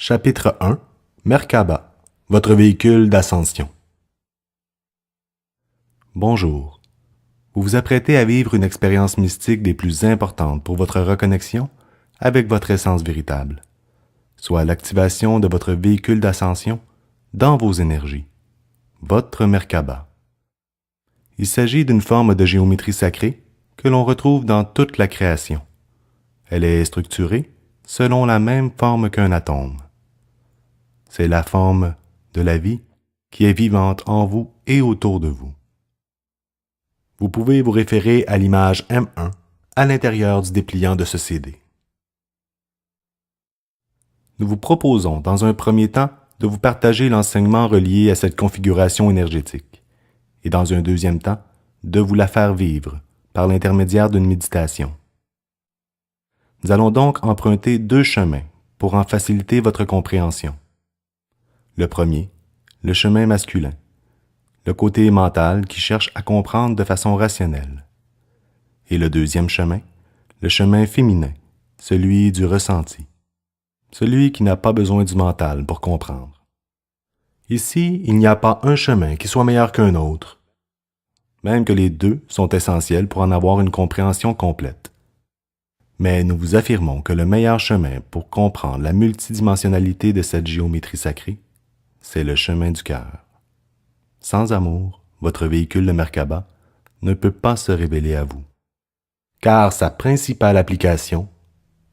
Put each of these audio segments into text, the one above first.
Chapitre 1 Merkaba, votre véhicule d'ascension. Bonjour. Vous vous apprêtez à vivre une expérience mystique des plus importantes pour votre reconnexion avec votre essence véritable, soit l'activation de votre véhicule d'ascension dans vos énergies, votre Merkaba. Il s'agit d'une forme de géométrie sacrée que l'on retrouve dans toute la création. Elle est structurée selon la même forme qu'un atome. C'est la forme de la vie qui est vivante en vous et autour de vous. Vous pouvez vous référer à l'image M1 à l'intérieur du dépliant de ce CD. Nous vous proposons, dans un premier temps, de vous partager l'enseignement relié à cette configuration énergétique, et dans un deuxième temps, de vous la faire vivre par l'intermédiaire d'une méditation. Nous allons donc emprunter deux chemins pour en faciliter votre compréhension. Le premier, le chemin masculin, le côté mental qui cherche à comprendre de façon rationnelle. Et le deuxième chemin, le chemin féminin, celui du ressenti, celui qui n'a pas besoin du mental pour comprendre. Ici, il n'y a pas un chemin qui soit meilleur qu'un autre, même que les deux sont essentiels pour en avoir une compréhension complète. Mais nous vous affirmons que le meilleur chemin pour comprendre la multidimensionnalité de cette géométrie sacrée, c'est le chemin du cœur. Sans amour, votre véhicule de Merkaba ne peut pas se révéler à vous, car sa principale application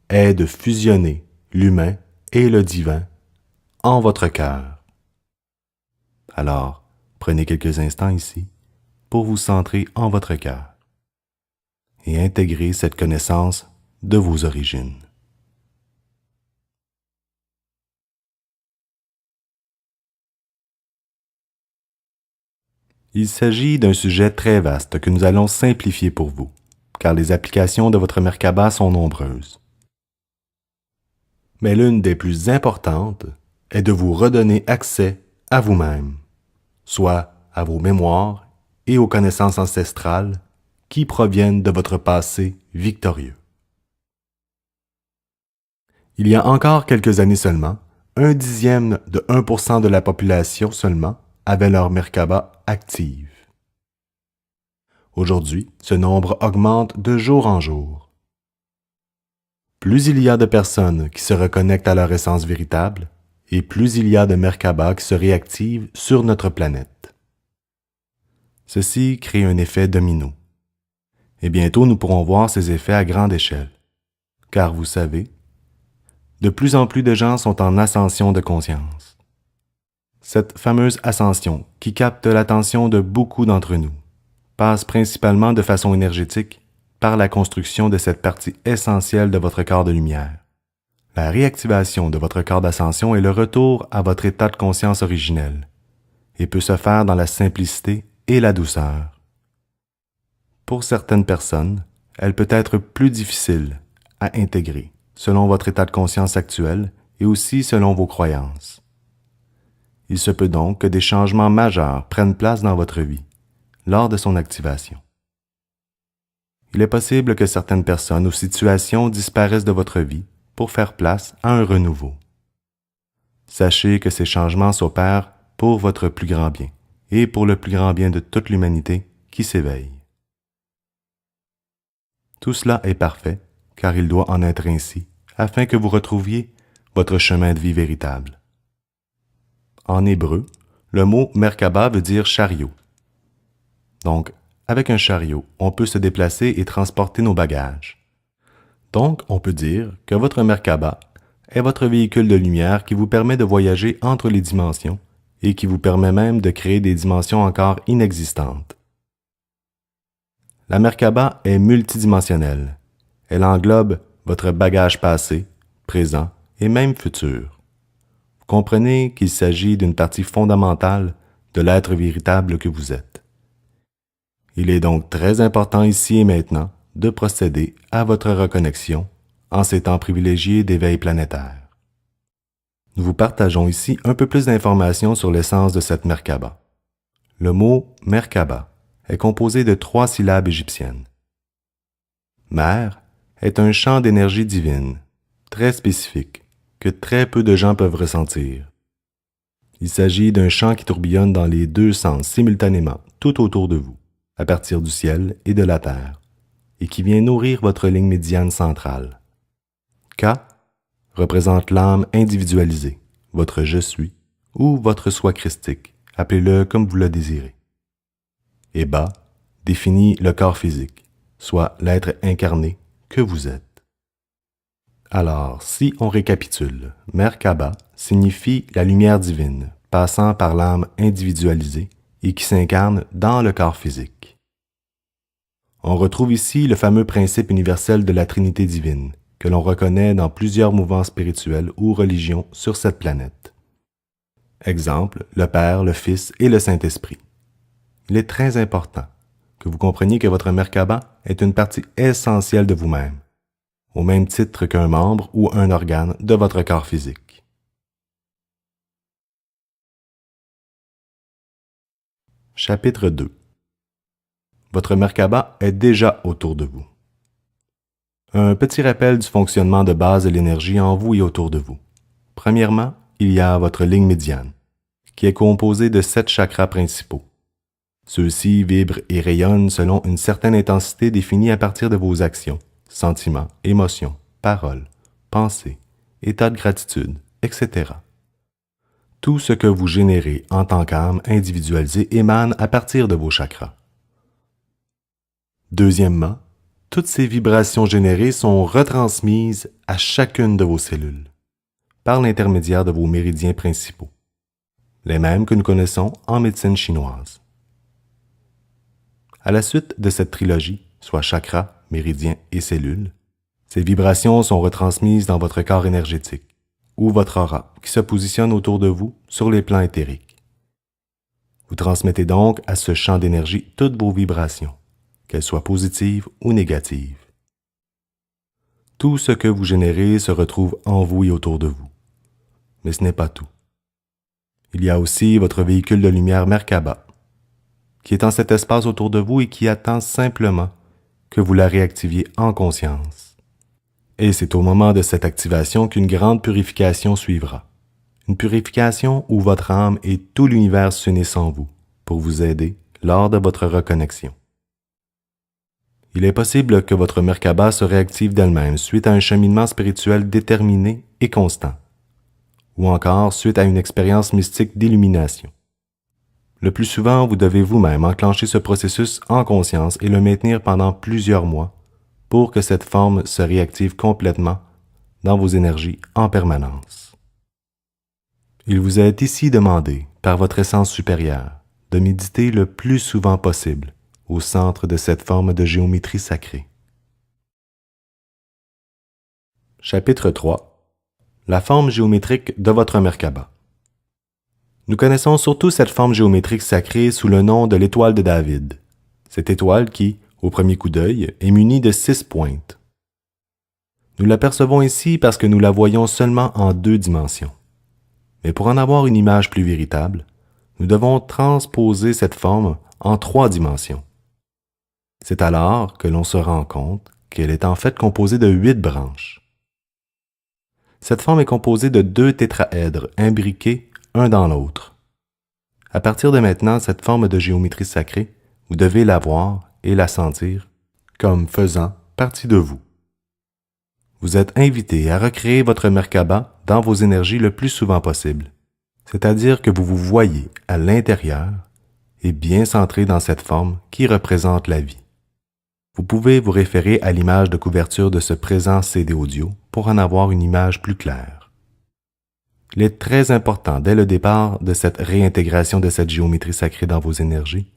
est de fusionner l'humain et le divin en votre cœur. Alors, prenez quelques instants ici pour vous centrer en votre cœur et intégrer cette connaissance de vos origines. Il s'agit d'un sujet très vaste que nous allons simplifier pour vous, car les applications de votre Merkaba sont nombreuses. Mais l'une des plus importantes est de vous redonner accès à vous-même, soit à vos mémoires et aux connaissances ancestrales qui proviennent de votre passé victorieux. Il y a encore quelques années seulement, 1/10 de 1% de la population seulement avait leur Merkaba active. Aujourd'hui, ce nombre augmente de jour en jour. Plus il y a de personnes qui se reconnectent à leur essence véritable, et plus il y a de Merkaba qui se réactivent sur notre planète. Ceci crée un effet domino. Et bientôt nous pourrons voir ces effets à grande échelle. Car vous savez, de plus en plus de gens sont en ascension de conscience. Cette fameuse ascension, qui capte l'attention de beaucoup d'entre nous, passe principalement de façon énergétique par la construction de cette partie essentielle de votre corps de lumière. La réactivation de votre corps d'ascension est le retour à votre état de conscience originel et peut se faire dans la simplicité et la douceur. Pour certaines personnes, elle peut être plus difficile à intégrer selon votre état de conscience actuel et aussi selon vos croyances. Il se peut donc que des changements majeurs prennent place dans votre vie lors de son activation. Il est possible que certaines personnes ou situations disparaissent de votre vie pour faire place à un renouveau. Sachez que ces changements s'opèrent pour votre plus grand bien et pour le plus grand bien de toute l'humanité qui s'éveille. Tout cela est parfait, car il doit en être ainsi, afin que vous retrouviez votre chemin de vie véritable. En hébreu, le mot Merkaba veut dire chariot. Donc, avec un chariot, on peut se déplacer et transporter nos bagages. Donc, on peut dire que votre Merkaba est votre véhicule de lumière qui vous permet de voyager entre les dimensions et qui vous permet même de créer des dimensions encore inexistantes. La Merkaba est multidimensionnelle. Elle englobe votre bagage passé, présent et même futur. Vous comprenez qu'il s'agit d'une partie fondamentale de l'être véritable que vous êtes. Il est donc très important ici et maintenant de procéder à votre reconnexion en ces temps privilégiés d'éveil planétaire. Nous vous partageons ici un peu plus d'informations sur l'essence de cette Merkaba. Le mot Merkaba est composé de 3 syllabes égyptiennes. Mer est un champ d'énergie divine, très spécifique, que très peu de gens peuvent ressentir. Il s'agit d'un chant qui tourbillonne dans les deux sens simultanément tout autour de vous, à partir du ciel et de la terre, et qui vient nourrir votre ligne médiane centrale. K représente l'âme individualisée, votre je suis, ou votre soi christique, appelez-le comme vous le désirez. Et Ba définit le corps physique, soit l'être incarné que vous êtes. Alors, si on récapitule, Merkaba signifie la lumière divine, passant par l'âme individualisée et qui s'incarne dans le corps physique. On retrouve ici le fameux principe universel de la Trinité divine, que l'on reconnaît dans plusieurs mouvements spirituels ou religions sur cette planète. Exemple, le Père, le Fils et le Saint-Esprit. Il est très important que vous compreniez que votre Merkaba est une partie essentielle de vous-même, au même titre qu'un membre ou un organe de votre corps physique. Chapitre 2. Votre Merkaba est déjà autour de vous. Un petit rappel du fonctionnement de base de l'énergie en vous et autour de vous. Premièrement, il y a votre ligne médiane, qui est composée de 7 chakras principaux. Ceux-ci vibrent et rayonnent selon une certaine intensité définie à partir de vos actions, sentiments, émotions, paroles, pensées, états de gratitude, etc. Tout ce que vous générez en tant qu'âme individualisée émane à partir de vos chakras. Deuxièmement, toutes ces vibrations générées sont retransmises à chacune de vos cellules, par l'intermédiaire de vos méridiens principaux, les mêmes que nous connaissons en médecine chinoise. À la suite de cette trilogie, soit chakra, méridien et cellules, ces vibrations sont retransmises dans votre corps énergétique, ou votre aura, qui se positionne autour de vous sur les plans éthériques. Vous transmettez donc à ce champ d'énergie toutes vos vibrations, qu'elles soient positives ou négatives. Tout ce que vous générez se retrouve en vous et autour de vous. Mais ce n'est pas tout. Il y a aussi votre véhicule de lumière Merkaba, qui est en cet espace autour de vous et qui attend simplement que vous la réactiviez en conscience. Et c'est au moment de cette activation qu'une grande purification suivra. Une purification où votre âme et tout l'univers s'unissent en vous pour vous aider lors de votre reconnexion. Il est possible que votre Merkaba se réactive d'elle-même suite à un cheminement spirituel déterminé et constant, ou encore suite à une expérience mystique d'illumination. Le plus souvent, vous devez vous-même enclencher ce processus en conscience et le maintenir pendant plusieurs mois pour que cette forme se réactive complètement dans vos énergies en permanence. Il vous est ici demandé, par votre essence supérieure, de méditer le plus souvent possible au centre de cette forme de géométrie sacrée. Chapitre 3. La forme géométrique de votre Merkaba. Nous connaissons surtout cette forme géométrique sacrée sous le nom de l'étoile de David. Cette étoile qui, au premier coup d'œil, est munie de 6 pointes. Nous l'apercevons ici parce que nous la voyons seulement en 2 dimensions. Mais pour en avoir une image plus véritable, nous devons transposer cette forme en 3 dimensions. C'est alors que l'on se rend compte qu'elle est en fait composée de 8 branches. Cette forme est composée de 2 tétraèdres imbriqués un dans l'autre. À partir de maintenant, cette forme de géométrie sacrée, vous devez la voir et la sentir comme faisant partie de vous. Vous êtes invité à recréer votre Merkaba dans vos énergies le plus souvent possible, c'est-à-dire que vous vous voyez à l'intérieur et bien centré dans cette forme qui représente la vie. Vous pouvez vous référer à l'image de couverture de ce présent CD audio pour en avoir une image plus claire. Il est très important, dès le départ de cette réintégration de cette géométrie sacrée dans vos énergies,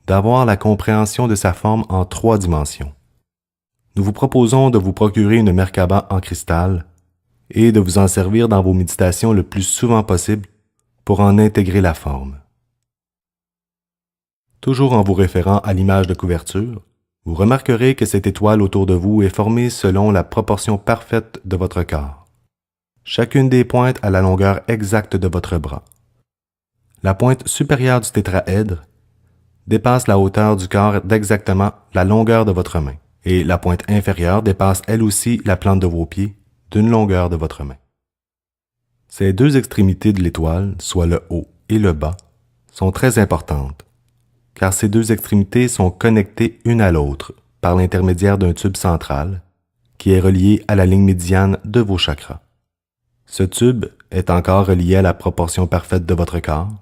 d'avoir la compréhension de sa forme en 3 dimensions. Nous vous proposons de vous procurer une Merkaba en cristal et de vous en servir dans vos méditations le plus souvent possible pour en intégrer la forme. Toujours en vous référant à l'image de couverture, vous remarquerez que cette étoile autour de vous est formée selon la proportion parfaite de votre corps. Chacune des pointes a la longueur exacte de votre bras. La pointe supérieure du tétraèdre dépasse la hauteur du corps d'exactement la longueur de votre main, et la pointe inférieure dépasse elle aussi la plante de vos pieds d'une longueur de votre main. Ces deux extrémités de l'étoile, soit le haut et le bas, sont très importantes, car ces deux extrémités sont connectées une à l'autre par l'intermédiaire d'un tube central qui est relié à la ligne médiane de vos chakras. Ce tube est encore relié à la proportion parfaite de votre corps.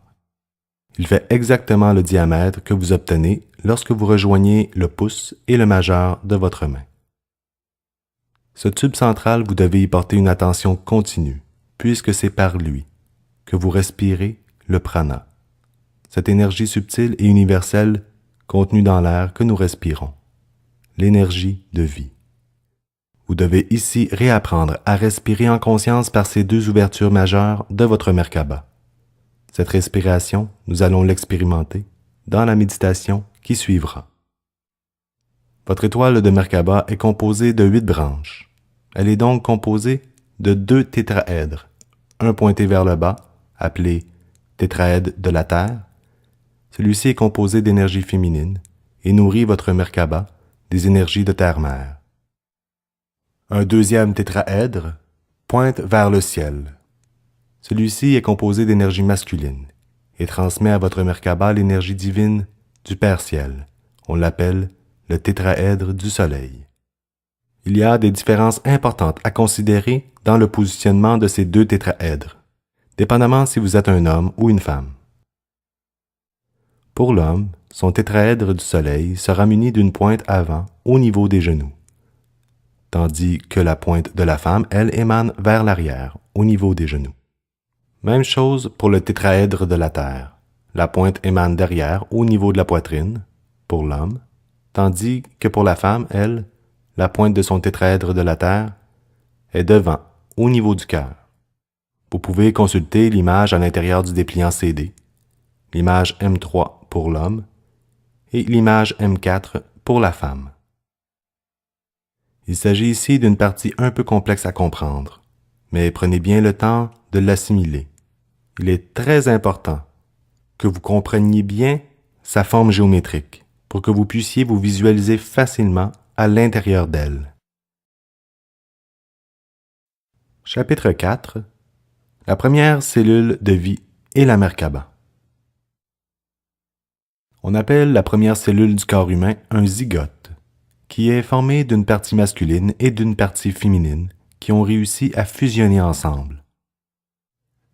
Il fait exactement le diamètre que vous obtenez lorsque vous rejoignez le pouce et le majeur de votre main. Ce tube central, vous devez y porter une attention continue, puisque c'est par lui que vous respirez le prana, cette énergie subtile et universelle contenue dans l'air que nous respirons, l'énergie de vie. Vous devez ici réapprendre à respirer en conscience par ces deux ouvertures majeures de votre Merkaba. Cette respiration, nous allons l'expérimenter dans la méditation qui suivra. Votre étoile de Merkaba est composée de 8 branches. Elle est donc composée de 2 tétraèdres, un pointé vers le bas, appelé tétraèdre de la Terre. Celui-ci est composé d'énergie féminine et nourrit votre Merkaba des énergies de Terre-Mère. Un deuxième tétraèdre pointe vers le ciel. Celui-ci est composé d'énergie masculine et transmet à votre Merkaba l'énergie divine du Père Ciel. On l'appelle le tétraèdre du Soleil. Il y a des différences importantes à considérer dans le positionnement de ces 2 tétraèdres, dépendamment si vous êtes un homme ou une femme. Pour l'homme, son tétraèdre du Soleil sera muni d'une pointe avant au niveau des genoux, tandis que la pointe de la femme, elle, émane vers l'arrière, au niveau des genoux. Même chose pour le tétraèdre de la Terre. La pointe émane derrière, au niveau de la poitrine, pour l'homme, tandis que pour la femme, elle, la pointe de son tétraèdre de la Terre est devant, au niveau du cœur. Vous pouvez consulter l'image à l'intérieur du dépliant CD, l'image M3 pour l'homme et l'image M4 pour la femme. Il s'agit ici d'une partie un peu complexe à comprendre, mais prenez bien le temps de l'assimiler. Il est très important que vous compreniez bien sa forme géométrique pour que vous puissiez vous visualiser facilement à l'intérieur d'elle. Chapitre 4. La première cellule de vie est la Merkaba. On appelle la première cellule du corps humain un zygote, qui est formé d'une partie masculine et d'une partie féminine qui ont réussi à fusionner ensemble.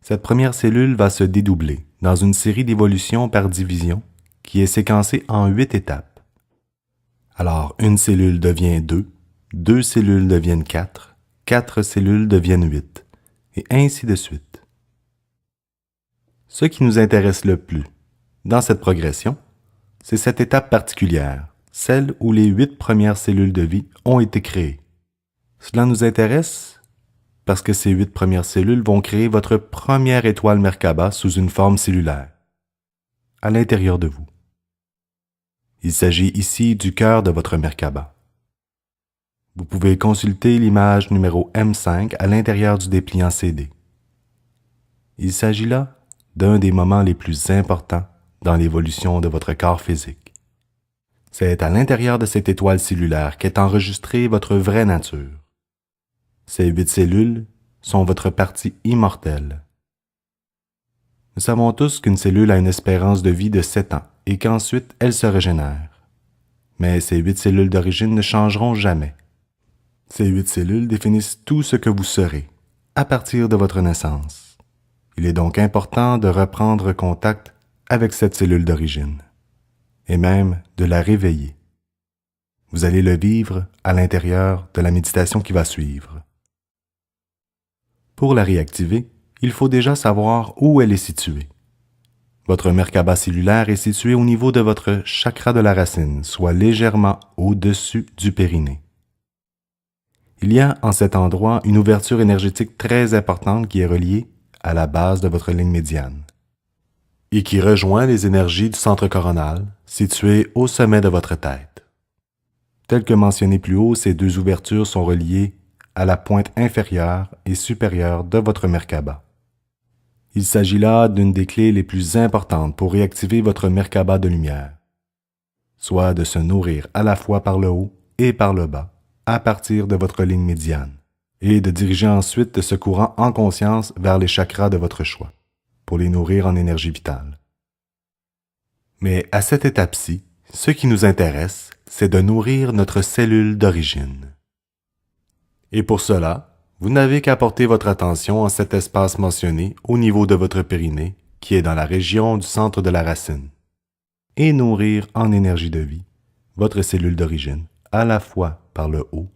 Cette première cellule va se dédoubler dans une série d'évolutions par division qui est séquencée en 8 étapes. Alors, une cellule devient 2, 2 cellules deviennent 4, 4 cellules deviennent 8, et ainsi de suite. Ce qui nous intéresse le plus dans cette progression, c'est cette étape particulière, celle où les 8 premières cellules de vie ont été créées. Cela nous intéresse parce que ces 8 premières cellules vont créer votre première étoile Merkaba sous une forme cellulaire, à l'intérieur de vous. Il s'agit ici du cœur de votre Merkaba. Vous pouvez consulter l'image numéro M5 à l'intérieur du dépliant CD. Il s'agit là d'un des moments les plus importants dans l'évolution de votre corps physique. C'est à l'intérieur de cette étoile cellulaire qu'est enregistrée votre vraie nature. Ces 8 cellules sont votre partie immortelle. Nous savons tous qu'une cellule a une espérance de vie de 7 ans et qu'ensuite elle se régénère. Mais ces 8 cellules d'origine ne changeront jamais. Ces 8 cellules définissent tout ce que vous serez à partir de votre naissance. Il est donc important de reprendre contact avec cette cellule d'origine et même de la réveiller. Vous allez le vivre à l'intérieur de la méditation qui va suivre. Pour la réactiver, il faut déjà savoir où elle est située. Votre Merkaba cellulaire est situé au niveau de votre chakra de la racine, soit légèrement au-dessus du périnée. Il y a en cet endroit une ouverture énergétique très importante qui est reliée à la base de votre ligne médiane et qui rejoint les énergies du centre coronal situé au sommet de votre tête. Tel que mentionné plus haut, ces 2 ouvertures sont reliées à la pointe inférieure et supérieure de votre Merkaba. Il s'agit là d'une des clés les plus importantes pour réactiver votre Merkaba de lumière, soit de se nourrir à la fois par le haut et par le bas, à partir de votre ligne médiane, et de diriger ensuite ce courant en conscience vers les chakras de votre choix, pour les nourrir en énergie vitale. Mais à cette étape-ci, ce qui nous intéresse, c'est de nourrir notre cellule d'origine. Et pour cela, vous n'avez qu'à porter votre attention en cet espace mentionné au niveau de votre périnée, qui est dans la région du centre de la racine, et nourrir en énergie de vie votre cellule d'origine, à la fois par le haut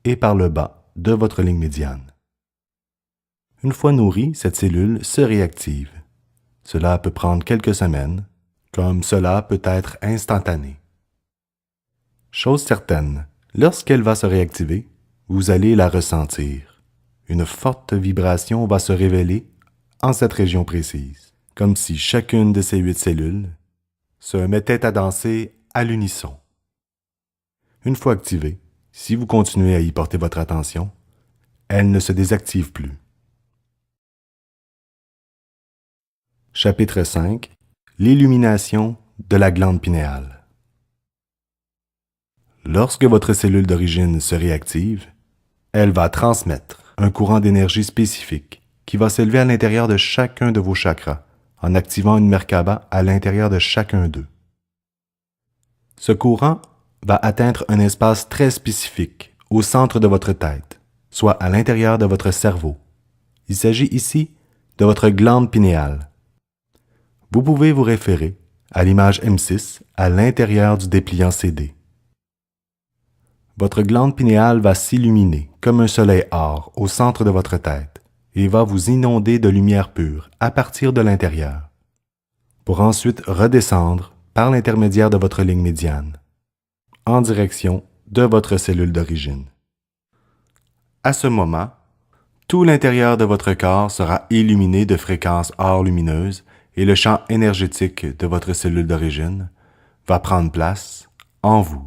et par le bas de votre ligne médiane. Une fois nourrie, cette cellule se réactive. Cela peut prendre quelques semaines, comme cela peut être instantané. Chose certaine, lorsqu'elle va se réactiver, vous allez la ressentir. Une forte vibration va se révéler en cette région précise, comme si chacune de ces 8 cellules se mettait à danser à l'unisson. Une fois activée, si vous continuez à y porter votre attention, elle ne se désactive plus. Chapitre 5. L'illumination de la glande pinéale. Lorsque votre cellule d'origine se réactive, elle va transmettre un courant d'énergie spécifique qui va s'élever à l'intérieur de chacun de vos chakras en activant une Merkaba à l'intérieur de chacun d'eux. Ce courant va atteindre un espace très spécifique au centre de votre tête, soit à l'intérieur de votre cerveau. Il s'agit ici de votre glande pinéale. Vous pouvez vous référer à l'image M6 à l'intérieur du dépliant CD. Votre glande pinéale va s'illuminer comme un soleil or au centre de votre tête et va vous inonder de lumière pure à partir de l'intérieur, pour ensuite redescendre par l'intermédiaire de votre ligne médiane, en direction de votre cellule d'origine. À ce moment, tout l'intérieur de votre corps sera illuminé de fréquences or lumineuses et le champ énergétique de votre cellule d'origine va prendre place en vous.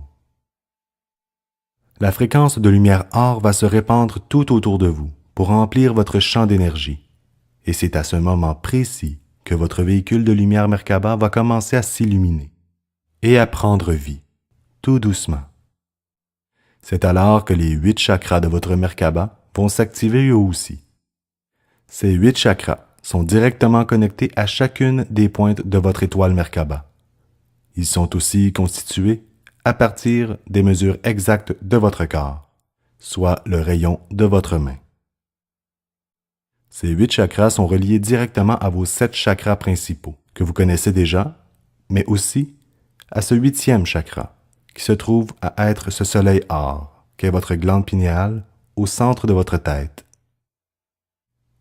La fréquence de lumière or va se répandre tout autour de vous pour remplir votre champ d'énergie. Et c'est à ce moment précis que votre véhicule de lumière Merkaba va commencer à s'illuminer et à prendre vie, tout doucement. C'est alors que les 8 chakras de votre Merkaba vont s'activer eux aussi. Ces 8 chakras sont directement connectés à chacune des pointes de votre étoile Merkaba. Ils sont aussi constitués à partir des mesures exactes de votre corps, soit le rayon de votre main. Ces 8 chakras sont reliés directement à vos 7 chakras principaux, que vous connaissez déjà, mais aussi à ce 8e chakra, qui se trouve à être ce soleil or, qu'est votre glande pinéale, au centre de votre tête.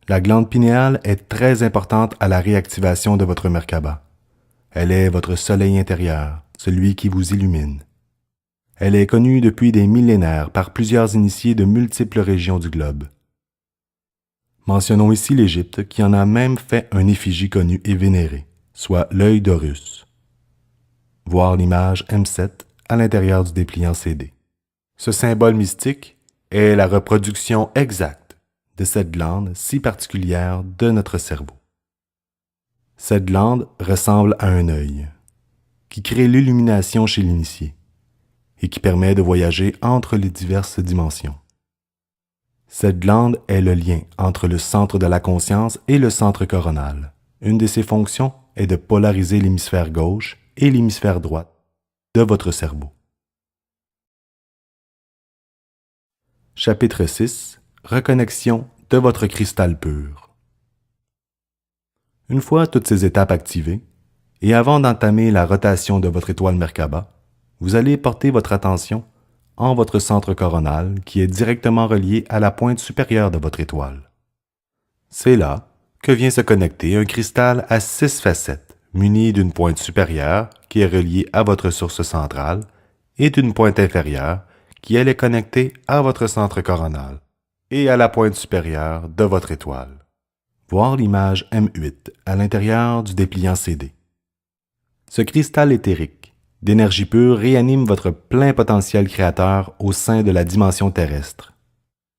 La glande pinéale est très importante à la réactivation de votre Merkaba. Elle est votre soleil intérieur, celui qui vous illumine. Elle est connue depuis des millénaires par plusieurs initiés de multiples régions du globe. Mentionnons ici l'Égypte qui en a même fait un effigie connu et vénéré, soit l'œil d'Horus. Voir l'image M7 à l'intérieur du dépliant CD. Ce symbole mystique est la reproduction exacte de cette glande si particulière de notre cerveau. Cette glande ressemble à un œil, qui crée l'illumination chez l'initié et qui permet de voyager entre les diverses dimensions. Cette glande est le lien entre le centre de la conscience et le centre coronal. Une de ses fonctions est de polariser l'hémisphère gauche et l'hémisphère droite de votre cerveau. Chapitre 6. Reconnexion de votre cristal pur. Une fois toutes ces étapes activées, et avant d'entamer la rotation de votre étoile Merkaba, vous allez porter votre attention en votre centre coronal qui est directement relié à la pointe supérieure de votre étoile. C'est là que vient se connecter un cristal à 6 facettes, muni d'une pointe supérieure qui est reliée à votre source centrale et d'une pointe inférieure qui elle est connectée à votre centre coronal et à la pointe supérieure de votre étoile. Voir l'image M8 à l'intérieur du dépliant CD. Ce cristal éthérique d'énergie pure réanime votre plein potentiel créateur au sein de la dimension terrestre.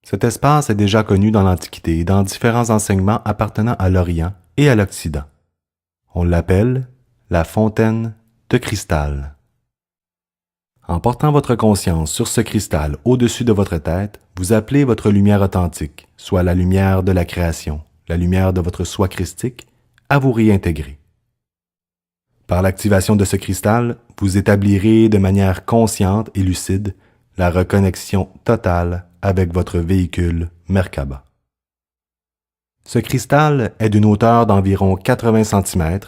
Cet espace est déjà connu dans l'Antiquité et dans différents enseignements appartenant à l'Orient et à l'Occident. On l'appelle la fontaine de cristal. En portant votre conscience sur ce cristal au-dessus de votre tête, vous appelez votre lumière authentique, soit la lumière de la création, la lumière de votre soi christique, à vous réintégrer. Par l'activation de ce cristal, vous établirez de manière consciente et lucide la reconnexion totale avec votre véhicule Merkaba. Ce cristal est d'une hauteur d'environ 80 cm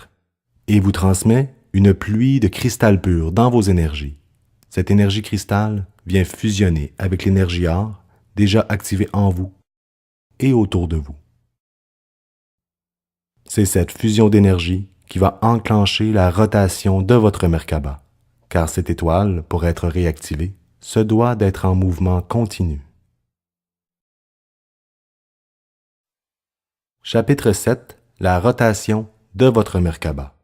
et vous transmet une pluie de cristal pur dans vos énergies. Cette énergie cristal vient fusionner avec l'énergie or déjà activée en vous et autour de vous. C'est cette fusion d'énergie qui va enclencher la rotation de votre Merkaba, car cette étoile, pour être réactivée, se doit d'être en mouvement continu. Chapitre 7. La rotation de votre Merkaba.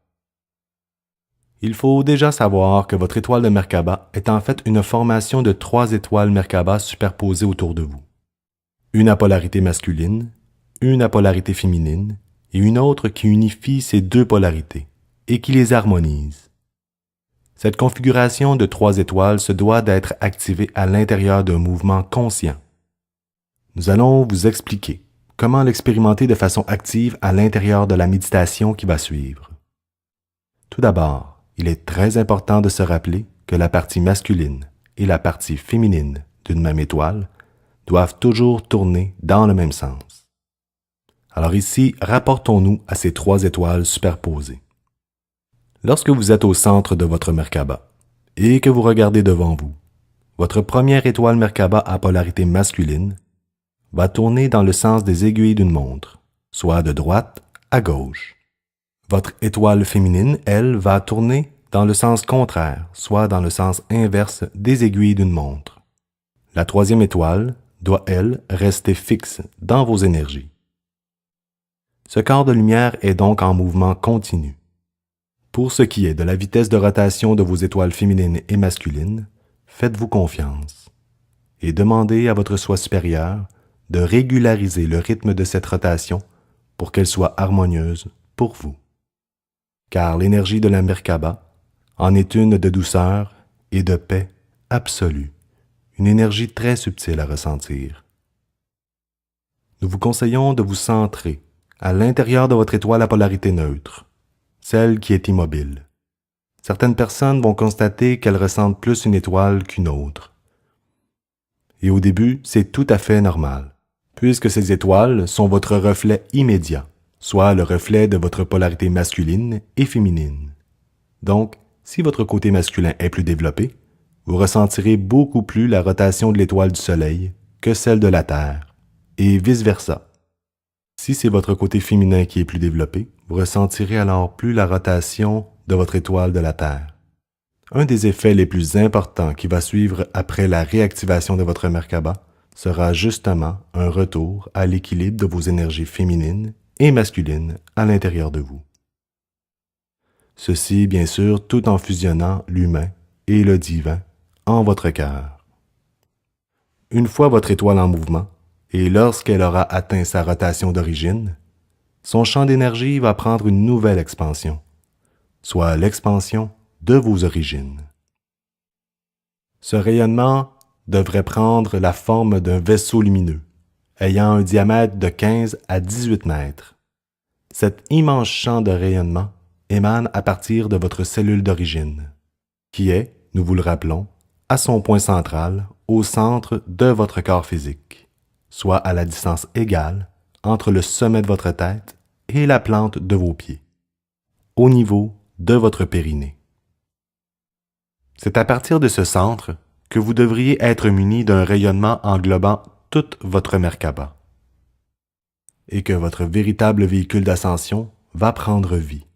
Il faut déjà savoir que votre étoile de Merkaba est en fait une formation de 3 étoiles Merkaba superposées autour de vous. Une à polarité masculine, une à polarité féminine et une autre qui unifie ces 2 polarités et qui les harmonise. Cette configuration de 3 étoiles se doit d'être activée à l'intérieur d'un mouvement conscient. Nous allons vous expliquer comment l'expérimenter de façon active à l'intérieur de la méditation qui va suivre. Tout d'abord, il est très important de se rappeler que la partie masculine et la partie féminine d'une même étoile doivent toujours tourner dans le même sens. Alors ici, rapportons-nous à ces 3 étoiles superposées. Lorsque vous êtes au centre de votre Merkaba et que vous regardez devant vous, votre première étoile Merkaba à polarité masculine va tourner dans le sens des aiguilles d'une montre, soit de droite à gauche. Votre étoile féminine, elle, va tourner dans le sens contraire, soit dans le sens inverse des aiguilles d'une montre. La troisième étoile doit, elle, rester fixe dans vos énergies. Ce corps de lumière est donc en mouvement continu. Pour ce qui est de la vitesse de rotation de vos étoiles féminines et masculines, faites-vous confiance et demandez à votre soi supérieur de régulariser le rythme de cette rotation pour qu'elle soit harmonieuse pour vous. Car l'énergie de la Merkaba en est une de douceur et de paix absolue, une énergie très subtile à ressentir. Nous vous conseillons de vous centrer à l'intérieur de votre étoile à polarité neutre, celle qui est immobile. Certaines personnes vont constater qu'elles ressentent plus une étoile qu'une autre. Et au début, c'est tout à fait normal, puisque ces étoiles sont votre reflet immédiat, soit le reflet de votre polarité masculine et féminine. Donc, si votre côté masculin est plus développé, vous ressentirez beaucoup plus la rotation de l'étoile du Soleil que celle de la Terre, et vice-versa. Si c'est votre côté féminin qui est plus développé, vous ressentirez alors plus la rotation de votre étoile de la Terre. Un des effets les plus importants qui va suivre après la réactivation de votre Merkaba sera justement un retour à l'équilibre de vos énergies féminines et masculines à l'intérieur de vous. Ceci, bien sûr, tout en fusionnant l'humain et le divin en votre cœur. Une fois votre étoile en mouvement, et lorsqu'elle aura atteint sa rotation d'origine, son champ d'énergie va prendre une nouvelle expansion, soit l'expansion de vos origines. Ce rayonnement devrait prendre la forme d'un vaisseau lumineux, ayant un diamètre de 15 à 18 mètres. Cet immense champ de rayonnement émane à partir de votre cellule d'origine, qui est, nous vous le rappelons, à son point central, au centre de votre corps physique, soit à la distance égale entre le sommet de votre tête et la plante de vos pieds, au niveau de votre périnée. C'est à partir de ce centre que vous devriez être muni d'un rayonnement englobant toute votre Merkaba, et que votre véritable véhicule d'ascension va prendre vie.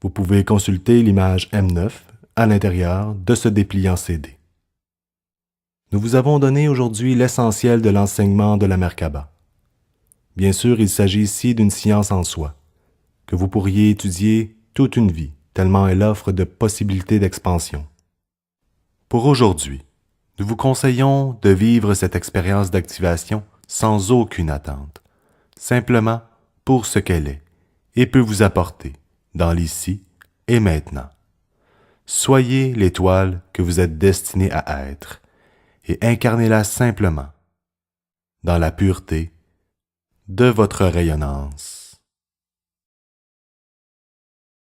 Vous pouvez consulter l'image M9 à l'intérieur de ce dépliant CD. Nous vous avons donné aujourd'hui l'essentiel de l'enseignement de la Merkaba. Bien sûr, il s'agit ici d'une science en soi, que vous pourriez étudier toute une vie, tellement elle offre de possibilités d'expansion. Pour aujourd'hui, nous vous conseillons de vivre cette expérience d'activation sans aucune attente, simplement pour ce qu'elle est et peut vous apporter dans l'ici et maintenant. Soyez l'étoile que vous êtes destiné à être et incarnez-la simplement dans la pureté de votre rayonnance.